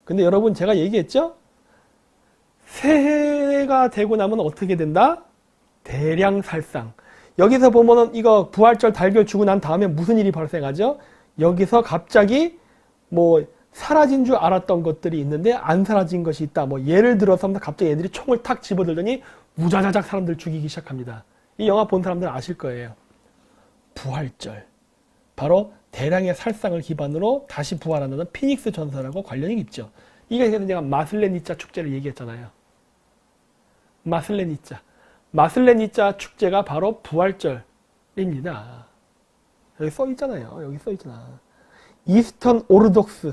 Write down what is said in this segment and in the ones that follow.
근데 여러분 제가 얘기했죠? 새해가 되고 나면 어떻게 된다? 대량살상. 여기서 보면은 이거 부활절 달걀 주고 난 다음에 무슨 일이 발생하죠? 여기서 갑자기 뭐 사라진 줄 알았던 것들이 있는데 안 사라진 것이 있다. 뭐 예를 들어서 갑자기 애들이 총을 탁 집어들더니 우자자작 사람들 죽이기 시작합니다. 이 영화 본 사람들은 아실 거예요. 부활절. 바로 대량의 살상을 기반으로 다시 부활한다는 피닉스 전설하고 관련이 있죠. 이게 제가 마슬레니짜 축제를 얘기했잖아요. 마슬레니짜 축제가 바로 부활절입니다. 여기 써 있잖아요. 여기 써 있잖아. 이스턴 오르독스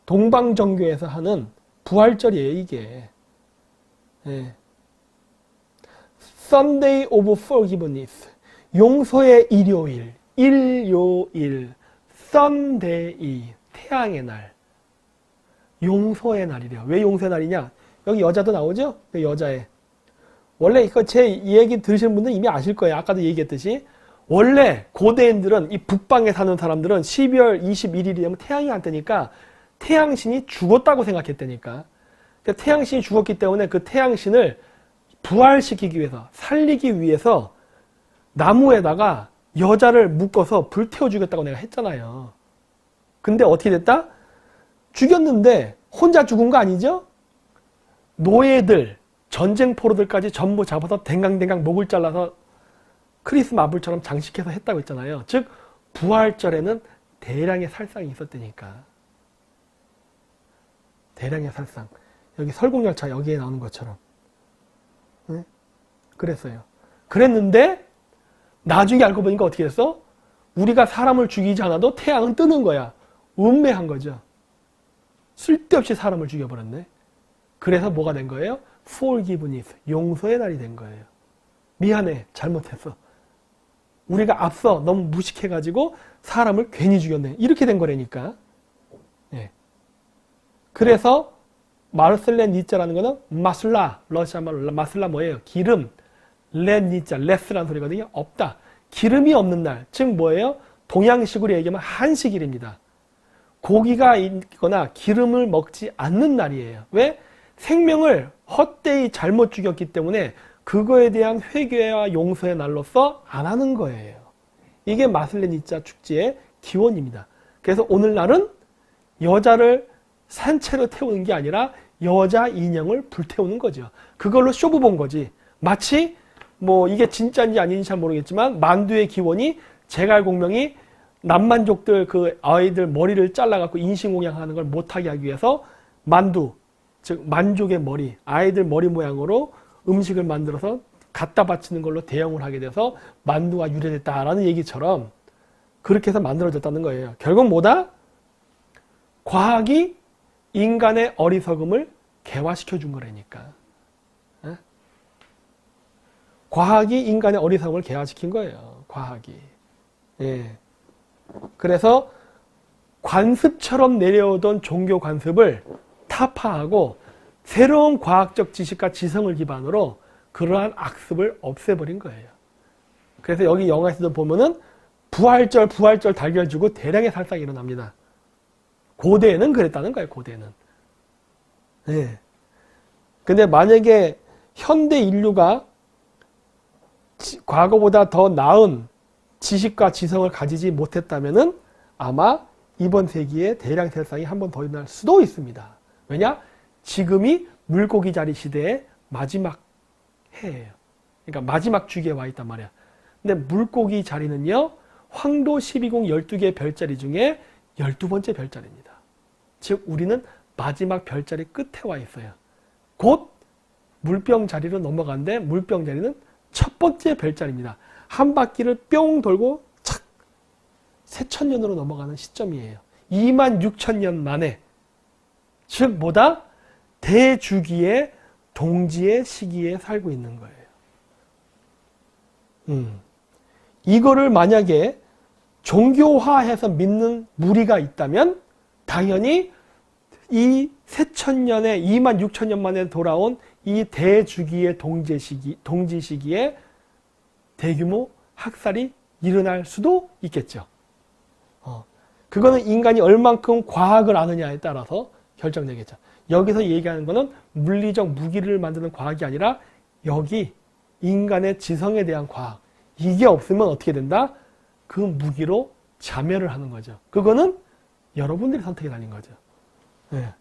동방정교에서 하는 부활절이에요, 이게. 예. Sunday of Forgiveness. 용서의 일요일. 일요일. Sunday. 태양의 날. 용서의 날이래요. 왜 용서의 날이냐? 여기 여자도 나오죠? 그 여자애. 원래 이거 제 얘기 들으시는 분들은 이미 아실 거예요. 아까도 얘기했듯이. 원래 고대인들은 이 북방에 사는 사람들은 12월 21일이 되면 태양이 안 뜨니까 태양신이 죽었다고 생각했다니까. 태양신이 죽었기 때문에 그 태양신을 부활시키기 위해서, 살리기 위해서 나무에다가 여자를 묶어서 불태워 죽였다고 내가 했잖아요. 근데 어떻게 됐다? 죽였는데 혼자 죽은 거 아니죠? 노예들, 전쟁 포로들까지 전부 잡아서 댕강댕강 목을 잘라서 크리스 마블처럼 장식해서 했다고 했잖아요. 즉 부활절에는 대량의 살상이 있었다니까. 대량의 살상. 여기 설국열차 여기에 나오는 것처럼. 네? 그랬어요. 그랬는데 나중에 알고 보니까 어떻게 됐어? 우리가 사람을 죽이지 않아도 태양은 뜨는 거야. 운매한 거죠. 쓸데없이 사람을 죽여버렸네. 그래서 뭐가 된 거예요? Forgiveness. 용서의 날이 된 거예요. 미안해. 잘못했어. 우리가 앞서 너무 무식해가지고 사람을 괜히 죽였네. 이렇게 된 거라니까. 예. 그래서 마슬레니짜라는 거는 마슬라, 러시아 말로 마슬라 뭐예요? 기름. 레니짜, 레스라는 소리거든요. 없다. 기름이 없는 날. 즉 뭐예요? 동양식으로 얘기하면 한식일입니다. 고기가 있거나 기름을 먹지 않는 날이에요. 왜? 생명을 헛되이 잘못 죽였기 때문에 그거에 대한 회개와 용서의 날로서 안 하는 거예요. 이게 마슬레니짜 축제의 기원입니다. 그래서 오늘날은 여자를 산채로 태우는 게 아니라 여자 인형을 불태우는 거죠. 그걸로 쇼부 본 거지. 마치 뭐 이게 진짜인지 아닌지 잘 모르겠지만 만두의 기원이 제갈공명이 남만족들 그 아이들 머리를 잘라갖고 인신공양하는 걸 못하게 하기 위해서 만두, 즉 만족의 머리, 아이들 머리 모양으로 음식을 만들어서 갖다 바치는 걸로 대형을 하게 돼서 만두가 유래됐다라는 얘기처럼 그렇게 해서 만들어졌다는 거예요. 결국 뭐다? 과학이 인간의 어리석음을 개화시켜 준 거라니까. 에? 과학이 인간의 어리석음을 개화시킨 거예요. 과학이. 예. 그래서 관습처럼 내려오던 종교 관습을 타파하고 새로운 과학적 지식과 지성을 기반으로 그러한 악습을 없애버린 거예요. 그래서 여기 영화에서도 보면은 부활절 달걀 주고 대량의 살상이 일어납니다. 고대에는 그랬다는 거예요. 고대에는. 네. 근데 만약에 현대 인류가 과거보다 더 나은 지식과 지성을 가지지 못했다면은 아마 이번 세기에 대량 살상이 한 번 더 일어날 수도 있습니다. 왜냐? 지금이 물고기 자리 시대의 마지막 해예요. 그러니까 마지막 주기에 와 있단 말이야. 근데 물고기 자리는요, 황도 12궁 12개의 별자리 중에 12번째 별자리입니다. 즉 우리는 마지막 별자리 끝에 와 있어요. 곧 물병 자리로 넘어가는데 물병 자리는 첫 번째 별자리입니다. 한 바퀴를 뿅 돌고 착 새천년으로 넘어가는 시점이에요. 26,000년 만에. 즉 뭐다? 대주기의 동지의 시기에 살고 있는 거예요. 이거를 만약에 종교화해서 믿는 무리가 있다면 당연히 이 새천년에 26,000년 만에 돌아온 이 대주기의 동지 시기에 대규모 학살이 일어날 수도 있겠죠. 그거는 인간이 얼만큼 과학을 아느냐에 따라서 결정되겠죠. 여기서 얘기하는 거는 물리적 무기를 만드는 과학이 아니라 여기 인간의 지성에 대한 과학. 이게 없으면 어떻게 된다? 그 무기로 자멸을 하는 거죠. 그거는 여러분들이 선택에 달린 거죠. 네.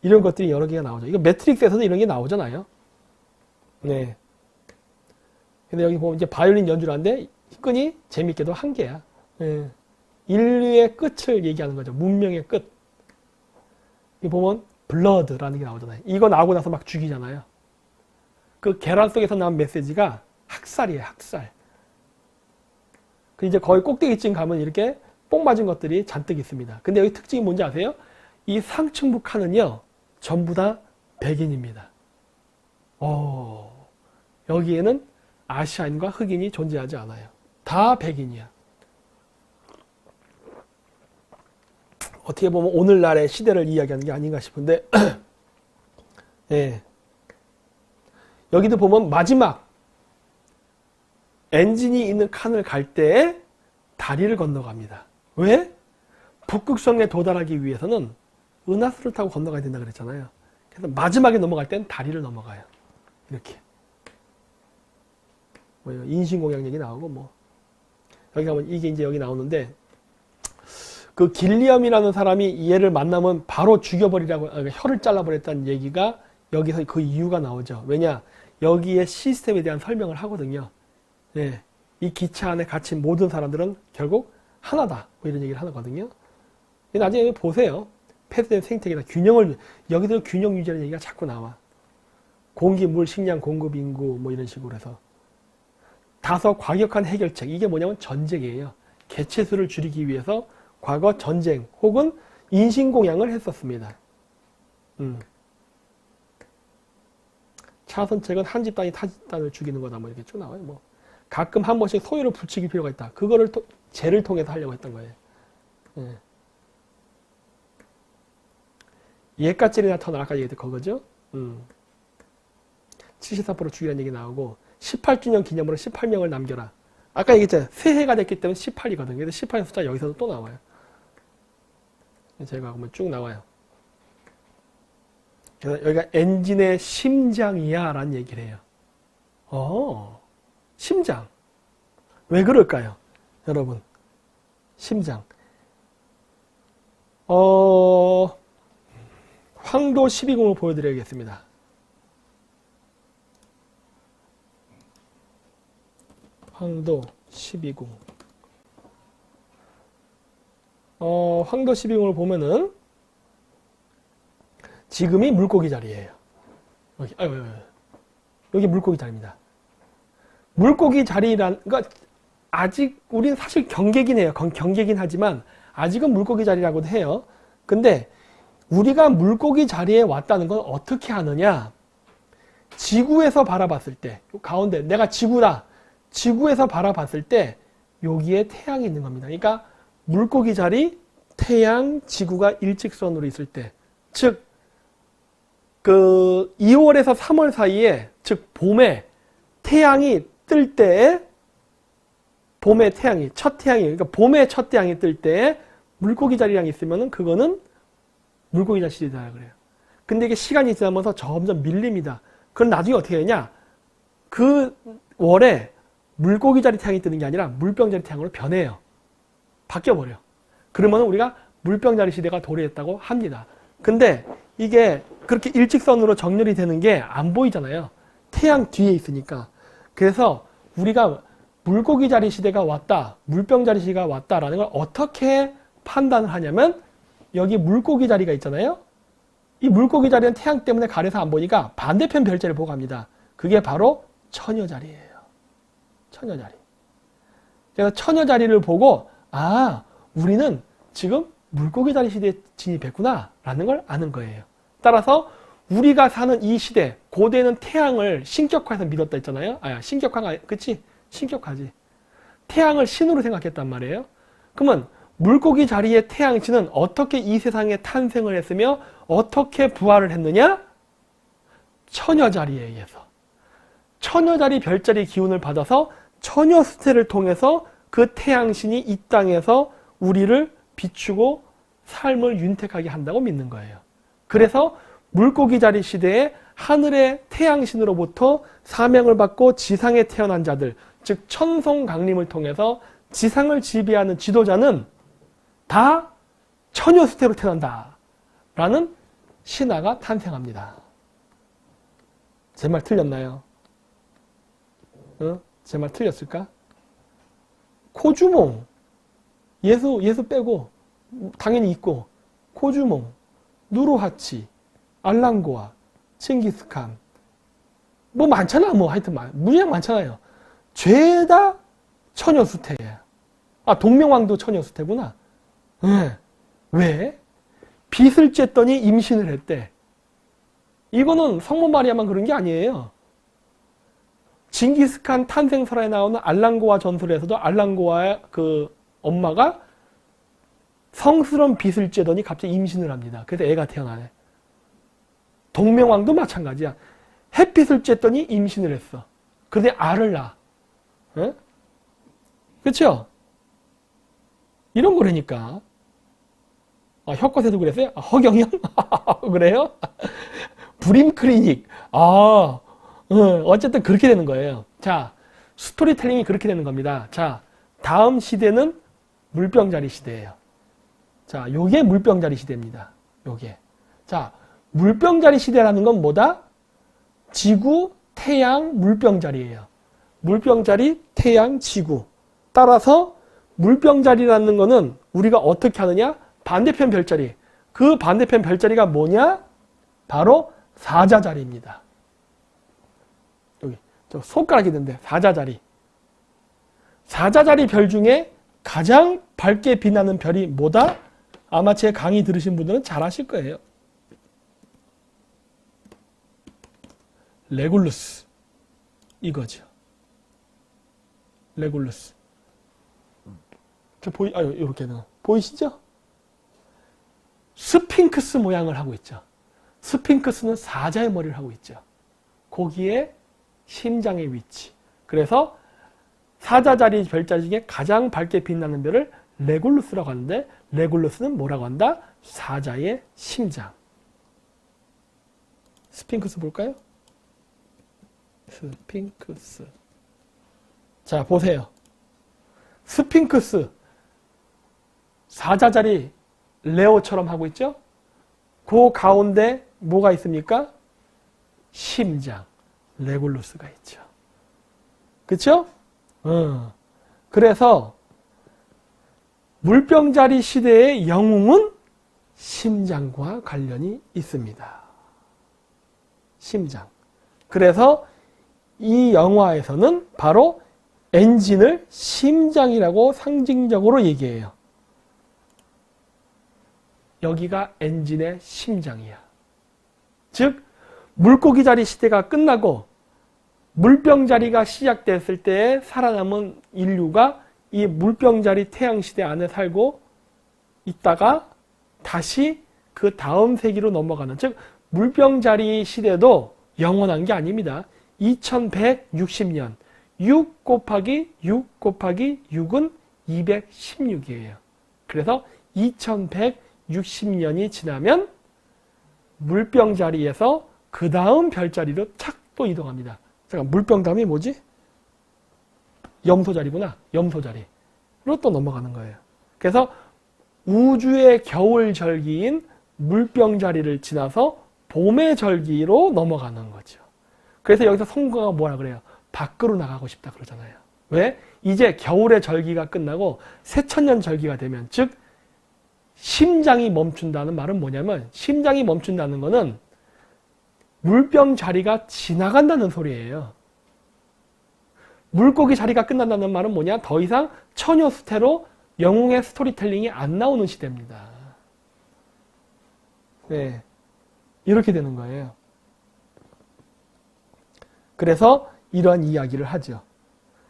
이런 것들이 여러 개가 나오죠. 이거 매트릭스에서도 이런 게 나오잖아요. 네. 근데 여기 보면 이제 바이올린 연주를 하는데 끈이 재밌게도 한 개야. 네. 인류의 끝을 얘기하는 거죠. 문명의 끝. 여기 보면 블러드라는 게 나오잖아요. 이거 나오고 나서 막 죽이잖아요. 그 계란 속에서 나온 메시지가 학살이에요. 학살. 그 이제 거의 꼭대기쯤 가면 이렇게 뽕 맞은 것들이 잔뜩 있습니다. 근데 여기 특징이 뭔지 아세요? 이 상층부 칸은요. 전부 다 백인입니다. 여기에는 아시아인과 흑인이 존재하지 않아요. 다 백인이야. 어떻게 보면 오늘날의 시대를 이야기하는 게 아닌가 싶은데 네. 여기도 보면 마지막 엔진이 있는 칸을 갈 때 다리를 건너갑니다. 왜? 북극성에 도달하기 위해서는 은하수를 타고 건너가야 된다 그랬잖아요. 그래서 마지막에 넘어갈 땐 다리를 넘어가요. 이렇게. 뭐 인신공양 얘기 나오고 뭐 여기 가면 이게 이제 여기 나오는데 그 길리엄이라는 사람이 얘를 만나면 바로 죽여버리라고 혀를 잘라버렸다는 얘기가 여기서 그 이유가 나오죠. 왜냐? 여기에 시스템에 대한 설명을 하거든요. 네. 이 기차 안에 갇힌 모든 사람들은 결국 하나다. 뭐 이런 얘기를 하거든요. 나중에 보세요. 폐쇄된 생태계다. 균형을, 여기도 균형 유지하는 얘기가 자꾸 나와. 공기, 물, 식량, 공급, 인구, 뭐 이런 식으로 해서. 다소 과격한 해결책. 이게 뭐냐면 전쟁이에요. 개체수를 줄이기 위해서 과거 전쟁 혹은 인신공양을 했었습니다. 차선책은 한 집단이 타 집단을 죽이는 거다. 뭐 이렇게 쭉 나와요. 뭐 가끔 한 번씩 소유를 부추길 필요가 있다. 그거를 죄를 통해서 하려고 했던 거예요. 예. 예가짜리 나타나 아까 얘기했던 그거죠. 73% 죽이라는 얘기 나오고 18주년 기념으로 18명을 남겨라. 아까 얘기했잖아요. 새해가 됐기 때문에 18이거든요. 그래서 18의 숫자 여기서도 또 나와요. 제가 보면 쭉 나와요. 그래서 여기가 엔진의 심장이야 라는 얘기를 해요. 심장. 왜 그럴까요? 여러분. 심장. 황도 12궁을 보여드려야겠습니다. 황도 12궁. 황도 12궁을 보면은 지금이 물고기 자리예요. 여기 물고기 자리입니다. 물고기 자리그러니까 아직 우리는 사실 경계긴 해요. 경계긴 하지만 아직은 물고기 자리라고도 해요. 근데 우리가 물고기 자리에 왔다는 건 어떻게 하느냐? 지구에서 바라봤을 때, 가운데 내가 지구다. 지구에서 바라봤을 때 여기에 태양이 있는 겁니다. 그러니까 물고기 자리, 태양, 지구가 일직선으로 있을 때, 즉 그 2월에서 3월 사이에, 즉 봄에 태양이 뜰 때에, 봄에 태양이, 첫 태양이, 그러니까 봄에 첫 태양이 뜰 때에 물고기 자리랑 있으면은 그거는 물고기 자리다 그래요. 근데 이게 시간이 지나면서 점점 밀립니다. 그럼 나중에 어떻게 되냐? 그 월에 물고기 자리 태양이 뜨는 게 아니라 물병 자리 태양으로 변해요. 바뀌어버려. 그러면 우리가 물병 자리 시대가 도래했다고 합니다. 근데 이게 그렇게 일직선으로 정렬이 되는 게 안 보이잖아요. 태양 뒤에 있으니까. 그래서 우리가 물고기 자리 시대가 왔다, 물병 자리 시대가 왔다라는 걸 어떻게 판단을 하냐면 여기 물고기 자리가 있잖아요. 이 물고기 자리는 태양 때문에 가려서 안 보니까 반대편 별자리를 보고 갑니다. 그게 바로 처녀 자리예요. 처녀 자리. 그래서 처녀 자리를 보고 우리는 지금 물고기 자리 시대에 진입했구나 라는 걸 아는 거예요. 따라서 우리가 사는 이 시대, 고대는 태양을 신격화해서 믿었다 했잖아요. 신격화가, 그치? 신격화지. 태양을 신으로 생각했단 말이에요. 그러면 물고기 자리의 태양신은 어떻게 이 세상에 탄생을 했으며 어떻게 부활을 했느냐? 처녀 자리에 의해서. 처녀 자리 별자리 기운을 받아서 처녀 수태를 통해서 그 태양신이 이 땅에서 우리를 비추고 삶을 윤택하게 한다고 믿는 거예요. 그래서 물고기 자리 시대에 하늘의 태양신으로부터 사명을 받고 지상에 태어난 자들, 즉 천송 강림을 통해서 지상을 지배하는 지도자는 다 처녀 수태로 태어난다 라는 신화가 탄생합니다. 제 말 틀렸나요? 제 말 틀렸을까? 코주몽, 예수 빼고 당연히 있고, 코주몽, 누르하치, 알랑고아, 칭기스칸, 뭐 많잖아. 뭐 하여튼 무지하게 많잖아요. 죄다 처녀 수태예요. 아, 동명왕도 처녀 수태구나. 네. 왜? 빚을 쬐더니 임신을 했대. 이거는 성모 마리아만 그런 게 아니에요. 징기스칸 탄생설에 나오는 알랑고아 전설에서도 알랑고아의 그 엄마가 성스러운 빚을 쬐더니 갑자기 임신을 합니다. 그래서 애가 태어나네. 동명왕도 마찬가지야. 햇빛을 쬐더니 임신을 했어. 그런데 알을 낳아. 에? 그렇죠? 이런 거라니까. 아, 혀컷에도 그랬어요? 아, 허경영? 그래요? 브림클리닉. 어쨌든 그렇게 되는 거예요. 자, 스토리텔링이 그렇게 되는 겁니다. 자, 다음 시대는 물병자리 시대예요. 자, 요게 물병자리 시대입니다. 요게. 자, 물병자리 시대라는 건 뭐다? 지구, 태양, 물병자리예요. 물병자리, 태양, 지구. 따라서 물병자리라는 거는 우리가 어떻게 하느냐? 반대편 별자리. 그 반대편 별자리가 뭐냐? 바로 사자자리입니다. 여기 저 손가락이 있는데 사자자리. 사자자리 별 중에 가장 밝게 빛나는 별이 뭐다? 아마 제 강의 들으신 분들은 잘 아실 거예요. 레굴루스. 이거죠. 레굴루스. 이렇게는 보이시죠? 스핑크스 모양을 하고 있죠. 스핑크스는 사자의 머리를 하고 있죠. 거기에 심장의 위치. 그래서 사자자리 별자 중에 가장 밝게 빛나는 별을 레굴루스라고 하는데, 레굴루스는 뭐라고 한다? 사자의 심장. 스핑크스 볼까요? 스핑크스. 자, 보세요. 스핑크스. 사자자리 레오처럼 하고 있죠? 그 가운데 뭐가 있습니까? 심장. 레굴루스가 있죠. 그쵸? 그래서 물병자리 시대의 영웅은 심장과 관련이 있습니다. 심장. 그래서 이 영화에서는 바로 엔진을 심장이라고 상징적으로 얘기해요. 여기가 엔진의 심장이야. 즉 물고기 자리 시대가 끝나고 물병자리가 시작됐을 때 살아남은 인류가 이 물병자리 태양시대 안에 살고 있다가 다시 그 다음 세기로 넘어가는, 즉 물병자리 시대도 영원한 게 아닙니다. 2160년 6 곱하기 6 곱하기 6은 216이에요. 그래서 2160년이 지나면 물병자리에서 그 다음 별자리로 착 또 이동합니다. 잠깐, 물병 다음이 뭐지? 염소자리구나. 염소자리로 또 넘어가는 거예요. 그래서 우주의 겨울 절기인 물병자리를 지나서 봄의 절기로 넘어가는 거죠. 그래서 여기서 성경가 뭐라 그래요? 밖으로 나가고 싶다 그러잖아요. 왜? 이제 겨울의 절기가 끝나고 새천년 절기가 되면, 즉 심장이 멈춘다는 말은 뭐냐면, 심장이 멈춘다는 거는 물병 자리가 지나간다는 소리예요. 물고기 자리가 끝난다는 말은 뭐냐? 더 이상 처녀 수태로 영웅의 스토리텔링이 안 나오는 시대입니다. 네, 이렇게 되는 거예요. 그래서 이러한 이야기를 하죠.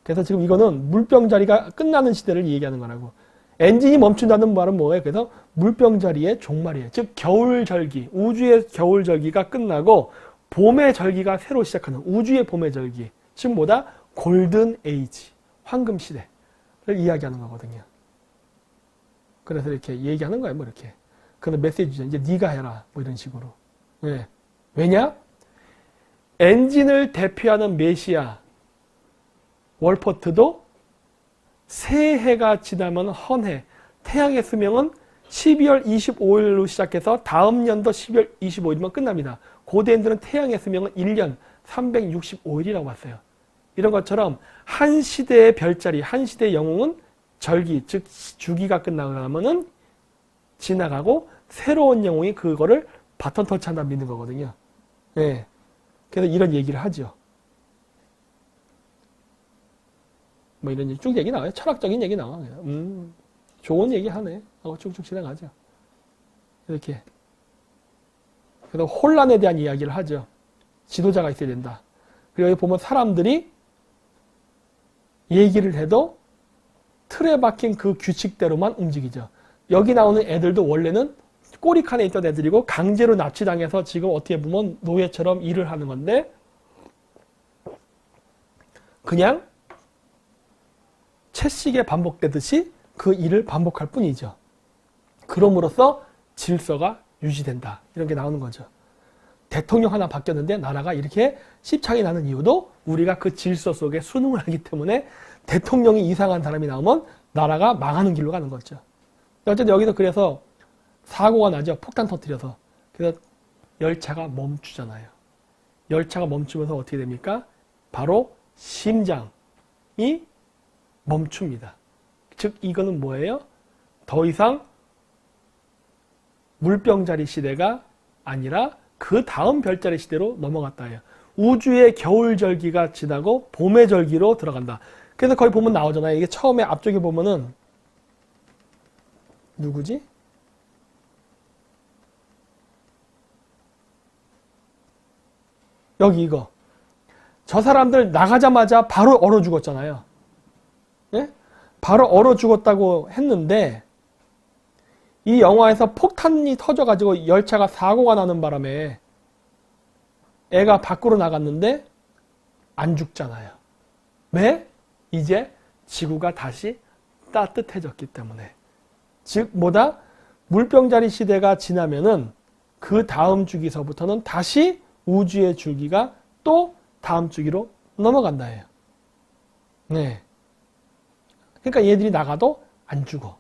그래서 지금 이거는 물병 자리가 끝나는 시대를 얘기하는 거라고. 엔진이 멈춘다는 말은 뭐예요? 그래서 물병자리의 종말이에요. 즉 겨울 절기, 우주의 겨울 절기가 끝나고 봄의 절기가 새로 시작하는 우주의 봄의 절기, 즉 뭐다? 골든 에이지, 황금 시대를 이야기하는 거거든요. 그래서 이렇게 얘기하는 거야, 뭐 이렇게. 그런 메시지죠. 이제 네가 해라, 뭐 이런 식으로. 예. 왜냐? 엔진을 대표하는 메시아 월포트도 새해가 지나면 헌해. 태양의 수명은 12월 25일로 시작해서 다음 연도 12월 25일이면 끝납니다. 고대인들은 태양의 수명은 1년 365일이라고 봤어요. 이런 것처럼 한 시대의 별자리, 한 시대의 영웅은 절기, 즉 주기가 끝나고 나면은 지나가고 새로운 영웅이 그거를 바톤 터치한다 믿는 거거든요. 예. 그래서 이런 얘기를 하죠. 뭐 이런 쭉 얘기 나와요. 철학적인 얘기 나와. 좋은 얘기 하네. 하고 쭉쭉 지나가죠. 이렇게. 그래서 혼란에 대한 이야기를 하죠. 지도자가 있어야 된다. 그리고 여기 보면 사람들이 얘기를 해도 틀에 박힌 그 규칙대로만 움직이죠. 여기 나오는 애들도 원래는 꼬리칸에 있던 애들이고 강제로 납치당해서 지금 어떻게 보면 노예처럼 일을 하는 건데 그냥 채식에 반복되듯이 그 일을 반복할 뿐이죠. 그럼으로써 질서가 유지된다. 이런 게 나오는 거죠. 대통령 하나 바뀌었는데 나라가 이렇게 씹창이 나는 이유도 우리가 그 질서 속에 순응을 하기 때문에 대통령이 이상한 사람이 나오면 나라가 망하는 길로 가는 거죠. 어쨌든 여기서 그래서 사고가 나죠. 폭탄 터뜨려서. 그래서 열차가 멈추잖아요. 열차가 멈추면서 어떻게 됩니까? 바로 심장이 멈춥니다. 즉 이거는 뭐예요? 더 이상 물병자리 시대가 아니라 그 다음 별자리 시대로 넘어갔다 해요. 우주의 겨울절기가 지나고 봄의 절기로 들어간다. 그래서 거기 보면 나오잖아요. 이게 처음에 앞쪽에 보면은 누구지? 여기 이거. 저 사람들 나가자마자 바로 얼어 죽었잖아요. 예? 바로 얼어 죽었다고 했는데 이 영화에서 폭탄이 터져가지고 열차가 사고가 나는 바람에 애가 밖으로 나갔는데 안 죽잖아요. 왜? 이제 지구가 다시 따뜻해졌기 때문에. 즉 뭐다? 물병자리 시대가 지나면은 그 다음 주기서부터는 다시 우주의 주기가 또 다음 주기로 넘어간다 해요. 네. 그러니까 얘들이 나가도 안 죽어.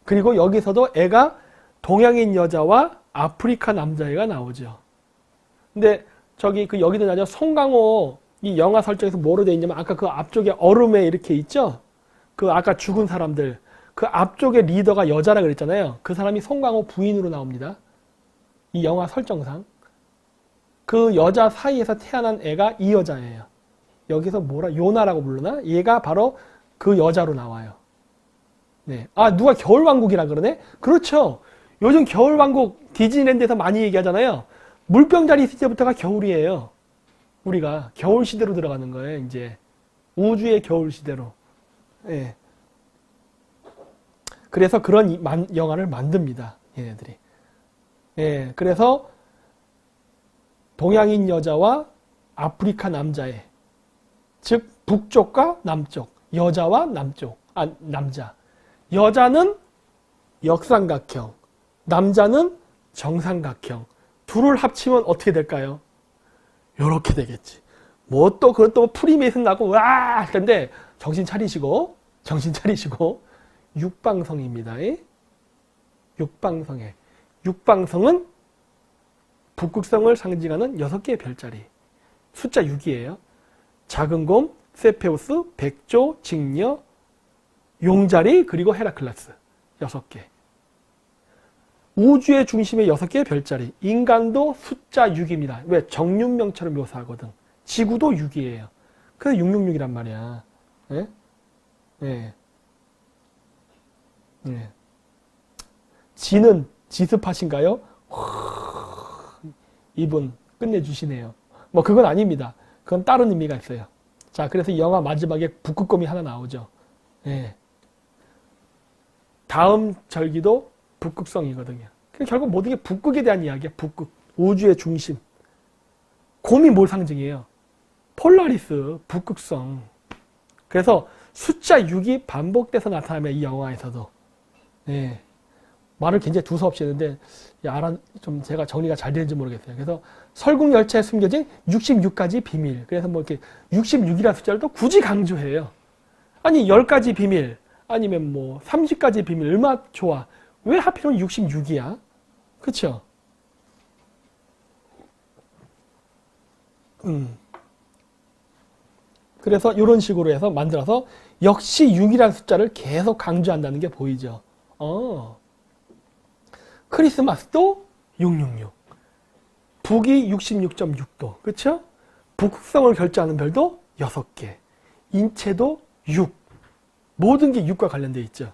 그리고 여기서도 애가 동양인 여자와 아프리카 남자애가 나오죠. 근데 저기 그 여기도 나죠. 송강호 이 영화 설정에서 뭐로 돼 있냐면 아까 그 앞쪽에 얼음에 이렇게 있죠. 그 아까 죽은 사람들 그 앞쪽에 리더가 여자라 그랬잖아요. 그 사람이 송강호 부인으로 나옵니다. 이 영화 설정상 그 여자 사이에서 태어난 애가 이 여자예요. 여기서 뭐라 요나라고 부르나? 얘가 바로 그 여자로 나와요. 네. 아 누가 겨울왕국이라 그러네? 그렇죠. 요즘 겨울왕국 디즈니랜드에서 많이 얘기하잖아요. 물병자리 시대부터가 겨울이에요. 우리가 겨울 시대로 들어가는 거예요. 이제 우주의 겨울 시대로. 네. 그래서 그런 영화를 만듭니다. 얘네들이. 예, 그래서 동양인 여자와 아프리카 남자애, 즉 북쪽과 남쪽, 여자와 남자. 여자는 역삼각형, 남자는 정삼각형. 둘을 합치면 어떻게 될까요? 요렇게 되겠지. 뭐 또 그것도 프리메이슨 나고 와 할 텐데 정신 차리시고 육방성입니다. 육방성에. 육방성은 북극성을 상징하는 6개의 별자리. 숫자 6이에요. 작은 곰, 세페우스, 백조, 직녀, 용자리, 그리고 헤라클레스. 6개. 우주의 중심에 6개의 별자리. 인간도 숫자 6입니다. 왜? 정육명처럼 묘사하거든. 지구도 6이에요. 그래서 666이란 말이야. 예? 예. 예. 지는 지습하신가요? 이분 끝내주시네요. 뭐 그건 아닙니다. 그건 다른 의미가 있어요. 자, 그래서 이 영화 마지막에 북극곰이 하나 나오죠. 예. 다음 절기도 북극성이거든요. 결국 모든 게 북극에 대한 이야기야. 북극. 우주의 중심. 곰이 뭘 상징해요? 폴라리스, 북극성. 그래서 숫자 6이 반복돼서 나타나면 이 영화에서도. 네. 말을 굉장히 두서없이 했는데, 좀 제가 정리가 잘 되는지 모르겠어요. 그래서 설국열차에 숨겨진 66가지 비밀. 그래서 뭐 이렇게 66이라는 숫자를 또 굳이 강조해요. 아니, 10가지 비밀, 아니면 뭐 30가지 비밀, 얼마나 좋아. 왜 하필이면 66이야? 그쵸? 그래서 이런 식으로 해서 만들어서 역시 6이라는 숫자를 계속 강조한다는 게 보이죠. 크리스마스도 666. 북이 66.6도. 그쵸? 북극성을 결정하는 별도 6개. 인체도 6. 모든 게 6과 관련되어 있죠.